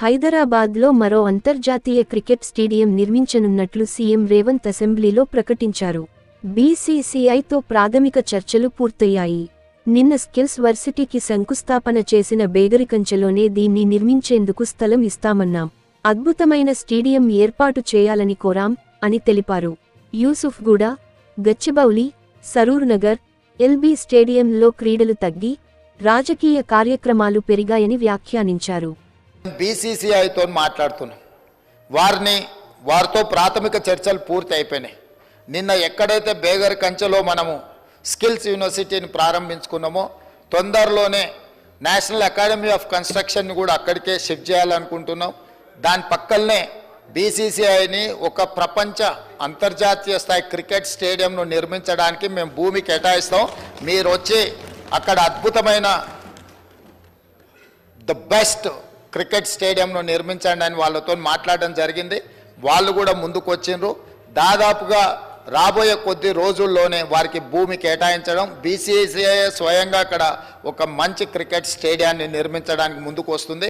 హైదరాబాద్లో మరో అంతర్జాతీయ క్రికెట్ స్టేడియం నిర్మించనున్నట్లు సీఎం రేవంత్ అసెంబ్లీలో ప్రకటించారు. బీసీసీఐతో ప్రాథమిక చర్చలు పూర్తయ్యాయి. నిన్న స్కిల్స్ వర్సిటీకి శంకుస్థాపన చేసిన బేగరికంచెలోనే దీన్ని నిర్మించేందుకు స్థలం ఇస్తామన్నాం. అద్భుతమైన స్టేడియం ఏర్పాటు చేయాలని కోరాం అని తెలిపారు. యూసుఫ్గూడ, గచ్చిబౌలి, సరూర్నగర్, ఎల్బీ స్టేడియంలో క్రీడలు తగ్గి రాజకీయ కార్యక్రమాలు పెరిగాయని వ్యాఖ్యానించారు. బీసీసీఐతో మాట్లాడుతున్నాం. వారితో ప్రాథమిక చర్చలు పూర్తి అయిపోయినాయి. నిన్న ఎక్కడైతే బేగర్ కంచెలో మనము స్కిల్స్ యూనివర్సిటీని ప్రారంభించుకున్నామో తొందరలోనే నేషనల్ అకాడమీ ఆఫ్ కన్స్ట్రక్షన్ని కూడా అక్కడికే షిఫ్ట్ చేయాలనుకుంటున్నాం. దాని పక్కనే బీసీసీఐని ఒక ప్రపంచ అంతర్జాతీయ స్థాయి క్రికెట్ స్టేడియంను నిర్మించడానికి మేము భూమి కేటాయిస్తాం. మీరు వచ్చి అక్కడ అద్భుతమైన ద బెస్ట్ క్రికెట్ స్టేడియంను నిర్మించండి అని వాళ్ళతో మాట్లాడడం జరిగింది. వాళ్ళు కూడా ముందుకు వచ్చిండ్రు. దాదాపుగా రాబోయే కొద్ది రోజుల్లోనే వారికి భూమి కేటాయించడం, బీసీసీఐ స్వయంగా అక్కడ ఒక మంచి క్రికెట్ స్టేడియాన్ని నిర్మించడానికి ముందుకు వస్తుంది.